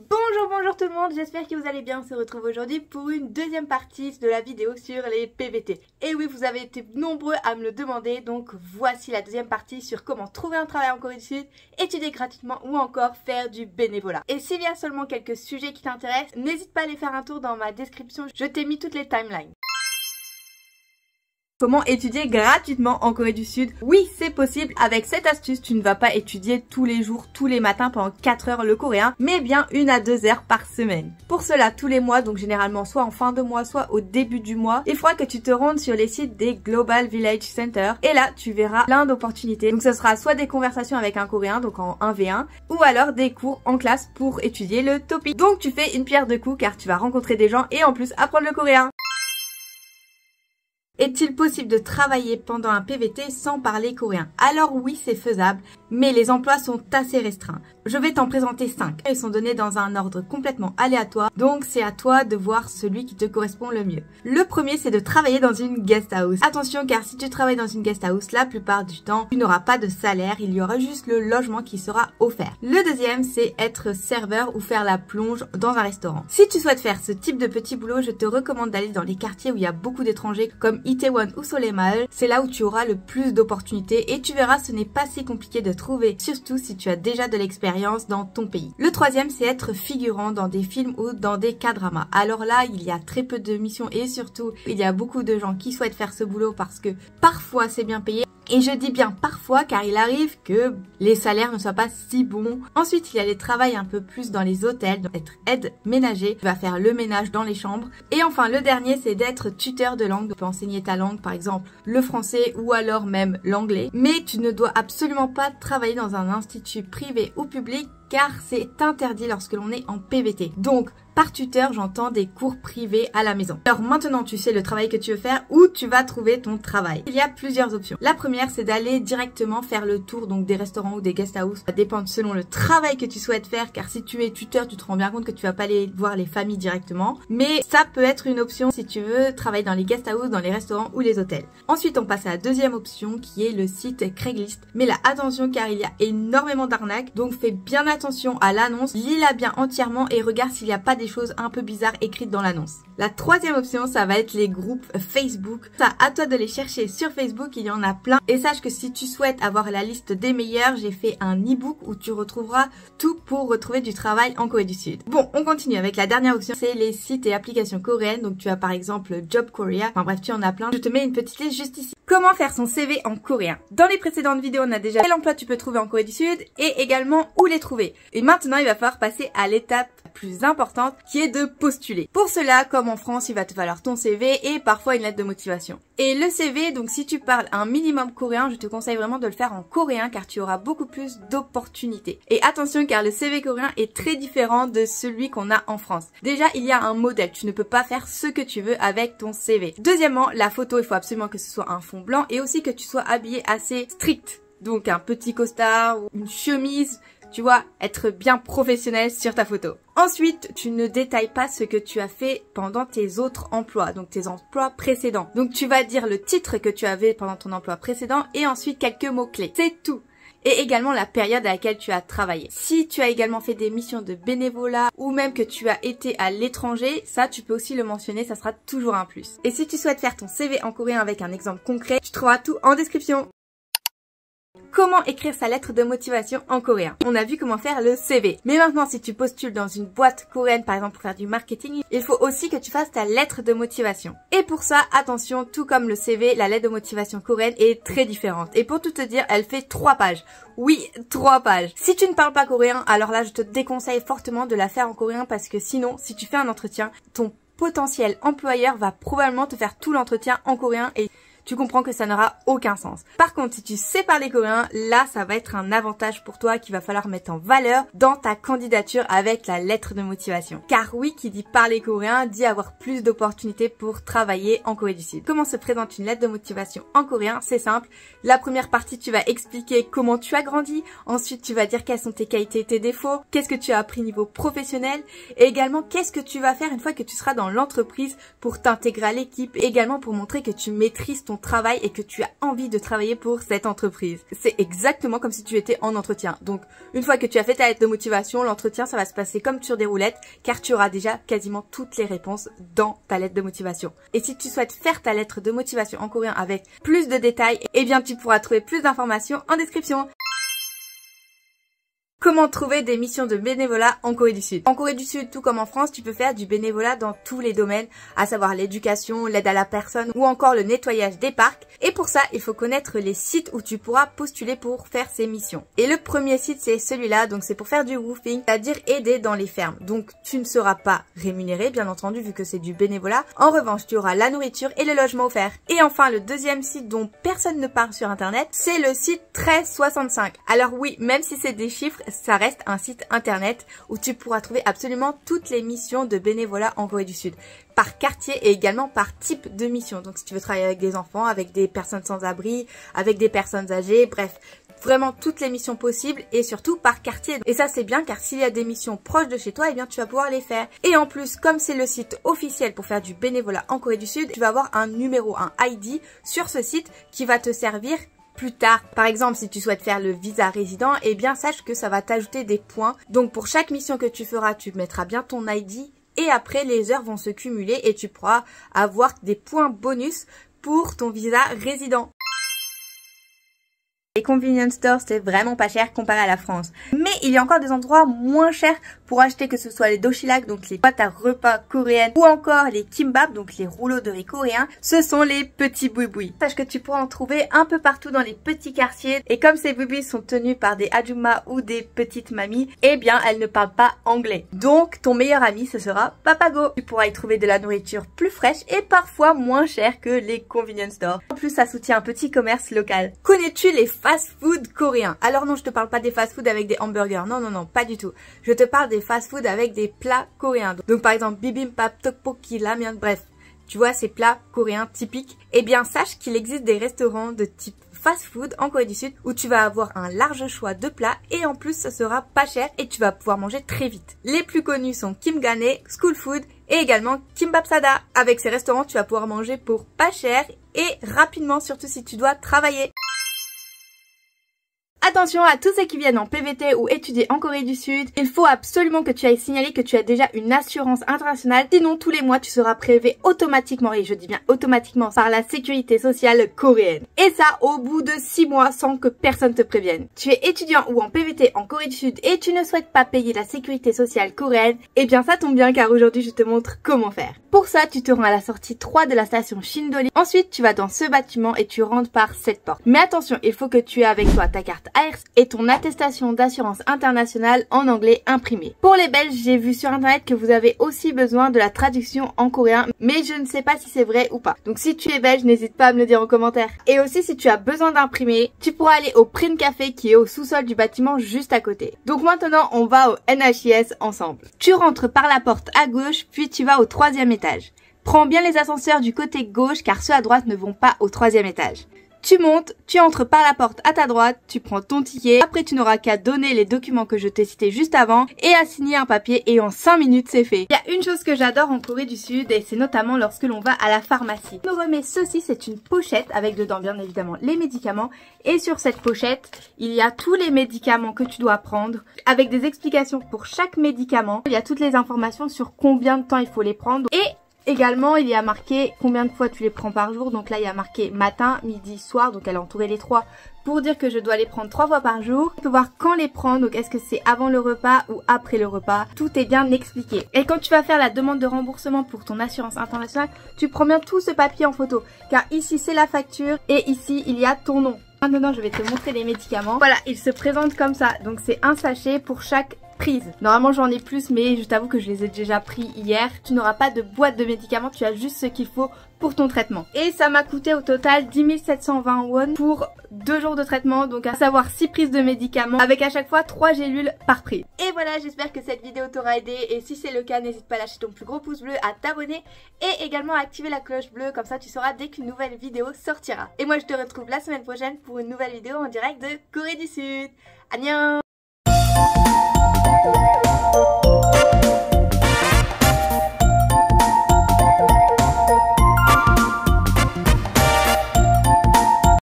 Bonjour tout le monde, j'espère que vous allez bien. On se retrouve aujourd'hui pour une deuxième partie de la vidéo sur les PVT. Et oui, vous avez été nombreux à me le demander, donc voici la deuxième partie sur comment trouver un travail en Corée du Sud, étudier gratuitement ou encore faire du bénévolat. Et s'il y a seulement quelques sujets qui t'intéressent, n'hésite pas à aller faire un tour dans ma description, je t'ai mis toutes les timelines. Comment étudier gratuitement en Corée du Sud? Oui, c'est possible. Avec cette astuce, tu ne vas pas étudier tous les jours, tous les matins pendant 4 heures le coréen, mais bien 1 à 2 heures par semaine. Pour cela, tous les mois, donc généralement soit en fin de mois, soit au début du mois, il faudra que tu te rendes sur les sites des Global Village Center et là, tu verras plein d'opportunités. Donc ce sera soit des conversations avec un coréen, donc en 1v1, ou alors des cours en classe pour étudier le topic. Donc tu fais une pierre deux coups car tu vas rencontrer des gens et en plus apprendre le coréen. Est-il possible de travailler pendant un PVT sans parler coréen? Alors oui, c'est faisable, mais les emplois sont assez restreints. Je vais t'en présenter 5. Ils sont donnés dans un ordre complètement aléatoire, donc c'est à toi de voir celui qui te correspond le mieux. Le premier, c'est de travailler dans une guest house. Attention, car si tu travailles dans une guest house, la plupart du temps, tu n'auras pas de salaire, il y aura juste le logement qui sera offert. Le deuxième, c'est être serveur ou faire la plonge dans un restaurant. Si tu souhaites faire ce type de petit boulot, je te recommande d'aller dans les quartiers où il y a beaucoup d'étrangers, comme Itaewon ou Soleil-Maul. C'est là où tu auras le plus d'opportunités et tu verras, ce n'est pas si compliqué de trouver, surtout si tu as déjà de l'expérience dans ton pays. Le troisième, c'est être figurant dans des films ou dans des K-dramas. Alors là, il y a très peu de missions et surtout, il y a beaucoup de gens qui souhaitent faire ce boulot parce que parfois c'est bien payé. Et je dis bien parfois car il arrive que les salaires ne soient pas si bons. Ensuite, il y a les travails un peu plus dans les hôtels, être aide ménager, tu vas faire le ménage dans les chambres. Et enfin, le dernier, c'est d'être tuteur de langue. Tu peux enseigner ta langue, par exemple le français ou alors même l'anglais. Mais tu ne dois absolument pas travailler dans un institut privé ou public car c'est interdit lorsque l'on est en PVT. Donc, par tuteur, j'entends des cours privés à la maison. Alors maintenant, tu sais le travail que tu veux faire, où tu vas trouver ton travail. Il y a plusieurs options. La première, c'est d'aller directement faire le tour donc des restaurants ou des guest house. Ça dépend selon le travail que tu souhaites faire, car si tu es tuteur, tu te rends bien compte que tu vas pas aller voir les familles directement. Mais ça peut être une option si tu veux travailler dans les guest house, dans les restaurants ou les hôtels. Ensuite, on passe à la deuxième option qui est le site Craigslist. Mais là, attention car il y a énormément d'arnaques, donc fais bien attention à l'annonce, lis-la bien entièrement et regarde s'il n'y a pas des choses un peu bizarres écrites dans l'annonce. La troisième option, ça va être les groupes Facebook. Ça, à toi de les chercher sur Facebook, il y en a plein. Et sache que si tu souhaites avoir la liste des meilleurs, j'ai fait un e-book où tu retrouveras tout pour retrouver du travail en Corée du Sud. Bon, on continue avec la dernière option, c'est les sites et applications coréennes. Donc tu as par exemple Job Korea. Enfin bref, tu en as plein. Je te mets une petite liste juste ici. Comment faire son CV en coréen? Dans les précédentes vidéos, on a déjà quel emploi tu peux trouver en Corée du Sud et également où les trouver. Et maintenant, il va falloir passer à l'étape plus importante qui est de postuler. Pour cela, comme en France, il va te falloir ton CV et parfois une lettre de motivation. Et le CV, donc si tu parles un minimum coréen, je te conseille vraiment de le faire en coréen car tu auras beaucoup plus d'opportunités. Et attention car le CV coréen est très différent de celui qu'on a en France. Déjà, il y a un modèle, tu ne peux pas faire ce que tu veux avec ton CV. Deuxièmement, la photo, il faut absolument que ce soit un fond blanc et aussi que tu sois habillé assez strict. Donc un petit costard ou une chemise, tu vois, être bien professionnel sur ta photo. Ensuite, tu ne détailles pas ce que tu as fait pendant tes autres emplois, donc tes emplois précédents. Donc tu vas dire le titre que tu avais pendant ton emploi précédent et ensuite quelques mots-clés. C'est tout. Et également la période à laquelle tu as travaillé. Si tu as également fait des missions de bénévolat ou même que tu as été à l'étranger, ça tu peux aussi le mentionner, ça sera toujours un plus. Et si tu souhaites faire ton CV en coréen avec un exemple concret, tu trouveras tout en description. Comment écrire sa lettre de motivation en coréen? On a vu comment faire le CV. Mais maintenant, si tu postules dans une boîte coréenne, par exemple pour faire du marketing, il faut aussi que tu fasses ta lettre de motivation. Et pour ça, attention, tout comme le CV, la lettre de motivation coréenne est très différente. Et pour tout te dire, elle fait 3 pages. Oui, 3 pages. Si tu ne parles pas coréen, alors là, je te déconseille fortement de la faire en coréen parce que sinon, si tu fais un entretien, ton potentiel employeur va probablement te faire tout l'entretien en coréen et tu comprends que ça n'aura aucun sens. Par contre, si tu sais parler coréen, là, ça va être un avantage pour toi qu'il va falloir mettre en valeur dans ta candidature avec la lettre de motivation. Car oui, qui dit parler coréen, dit avoir plus d'opportunités pour travailler en Corée du Sud. Comment se présente une lettre de motivation en coréen? C'est simple. La première partie, tu vas expliquer comment tu as grandi. Ensuite, tu vas dire quelles sont tes qualités et tes défauts. Qu'est-ce que tu as appris niveau professionnel. Et également, qu'est-ce que tu vas faire une fois que tu seras dans l'entreprise pour t'intégrer à l'équipe. Et également pour montrer que tu maîtrises ton ton travail et que tu as envie de travailler pour cette entreprise. C'est exactement comme si tu étais en entretien. Donc, une fois que tu as fait ta lettre de motivation, l'entretien, ça va se passer comme sur des roulettes car tu auras déjà quasiment toutes les réponses dans ta lettre de motivation. Et si tu souhaites faire ta lettre de motivation en coréen avec plus de détails, eh bien, tu pourras trouver plus d'informations en description. Comment trouver des missions de bénévolat en Corée du Sud? En Corée du Sud, tout comme en France, tu peux faire du bénévolat dans tous les domaines, à savoir l'éducation, l'aide à la personne ou encore le nettoyage des parcs. Et pour ça, il faut connaître les sites où tu pourras postuler pour faire ces missions. Et le premier site, c'est celui-là, donc c'est pour faire du roofing, c'est-à-dire aider dans les fermes. Donc tu ne seras pas rémunéré, bien entendu, vu que c'est du bénévolat. En revanche, tu auras la nourriture et le logement offert. Et enfin, le deuxième site dont personne ne parle sur internet, c'est le site 1365. Alors oui, même si c'est des chiffres, ça reste un site internet où tu pourras trouver absolument toutes les missions de bénévolat en Corée du Sud, par quartier et également par type de mission. Donc si tu veux travailler avec des enfants, avec des personnes sans abri, avec des personnes âgées, bref, vraiment toutes les missions possibles et surtout par quartier. Et ça c'est bien car s'il y a des missions proches de chez toi, eh bien tu vas pouvoir les faire. Et en plus, comme c'est le site officiel pour faire du bénévolat en Corée du Sud, tu vas avoir un numéro, un ID sur ce site qui va te servir plus tard. Par exemple, si tu souhaites faire le visa résident, eh bien sache que ça va t'ajouter des points. Donc pour chaque mission que tu feras, tu mettras bien ton ID et après les heures vont se cumuler et tu pourras avoir des points bonus pour ton visa résident. Les convenience stores, c'est vraiment pas cher comparé à la France. Mais il y a encore des endroits moins chers pour acheter, que ce soit les doshilak, donc les boîtes à repas coréennes, ou encore les kimbap, donc les rouleaux de riz coréens. Ce sont les petits boui-boui. Sache que tu pourras en trouver un peu partout dans les petits quartiers. Et comme ces boui-boui sont tenus par des ajumma ou des petites mamies, eh bien elles ne parlent pas anglais. Donc ton meilleur ami, ce sera Papago. Tu pourras y trouver de la nourriture plus fraîche et parfois moins chère que les convenience stores. En plus, ça soutient un petit commerce local. Connais-tu les fast-food coréens? Alors non, je te parle pas des fast-food avec des hamburgers. Non, non, non, pas du tout. Je te parle des fast-food avec des plats coréens. Donc par exemple, bibimbap, tteokbokki, ramyeon, bref. Tu vois, ces plats coréens typiques. Eh bien, sache qu'il existe des restaurants de type fast-food en Corée du Sud où tu vas avoir un large choix de plats et en plus, ça sera pas cher et tu vas pouvoir manger très vite. Les plus connus sont Kim Gane, School Food et également Kimbap Sada. Avec ces restaurants, tu vas pouvoir manger pour pas cher et rapidement, surtout si tu dois travailler. Attention à tous ceux qui viennent en PVT ou étudier en Corée du Sud, il faut absolument que tu ailles signaler que tu as déjà une assurance internationale, sinon tous les mois tu seras prélevé automatiquement, et je dis bien automatiquement, par la sécurité sociale coréenne. Et ça au bout de 6 mois sans que personne te prévienne. Tu es étudiant ou en PVT en Corée du Sud et tu ne souhaites pas payer la sécurité sociale coréenne, eh bien ça tombe bien car aujourd'hui je te montre comment faire. Pour ça, tu te rends à la sortie 3 de la station Shindoli. Ensuite, tu vas dans ce bâtiment et tu rentres par cette porte. Mais attention, il faut que tu aies avec toi ta carte ARS et ton attestation d'assurance internationale en anglais imprimée. Pour les Belges, j'ai vu sur internet que vous avez aussi besoin de la traduction en coréen, mais je ne sais pas si c'est vrai ou pas. Donc si tu es belge, n'hésite pas à me le dire en commentaire. Et aussi, si tu as besoin d'imprimer, tu pourras aller au Print Café qui est au sous-sol du bâtiment juste à côté. Donc maintenant, on va au NHIS ensemble. Tu rentres par la porte à gauche, puis tu vas au 3e étage. Prends bien les ascenseurs du côté gauche car ceux à droite ne vont pas au 3e étage. Tu montes, tu entres par la porte à ta droite, tu prends ton ticket, après tu n'auras qu'à donner les documents que je t'ai cités juste avant et à signer un papier et en 5 minutes c'est fait. Il y a une chose que j'adore en Corée du Sud et c'est notamment lorsque l'on va à la pharmacie. Je me remets ceci, c'est une pochette avec dedans bien évidemment les médicaments et sur cette pochette il y a tous les médicaments que tu dois prendre avec des explications pour chaque médicament. Il y a toutes les informations sur combien de temps il faut les prendre et également, il y a marqué combien de fois tu les prends par jour. Donc là, il y a marqué matin, midi, soir. Donc elle a entouré les 3 pour dire que je dois les prendre 3 fois par jour. Tu peux voir quand les prendre. Donc est-ce que c'est avant le repas ou après le repas. Tout est bien expliqué. Et quand tu vas faire la demande de remboursement pour ton assurance internationale, tu prends bien tout ce papier en photo. Car ici, c'est la facture et ici, il y a ton nom. Maintenant, je vais te montrer les médicaments. Voilà, ils se présentent comme ça. Donc c'est un sachet pour chaque prise. Normalement j'en ai plus mais je t'avoue que je les ai déjà pris hier. Tu n'auras pas de boîte de médicaments, tu as juste ce qu'il faut pour ton traitement. Et ça m'a coûté au total 10 720 won pour 2 jours de traitement, donc à savoir 6 prises de médicaments avec à chaque fois 3 gélules par prise. Et voilà, j'espère que cette vidéo t'aura aidé et si c'est le cas, n'hésite pas à lâcher ton plus gros pouce bleu, à t'abonner et également à activer la cloche bleue, comme ça tu sauras dès qu'une nouvelle vidéo sortira. Et moi je te retrouve la semaine prochaine pour une nouvelle vidéo en direct de Corée du Sud. Annyeong.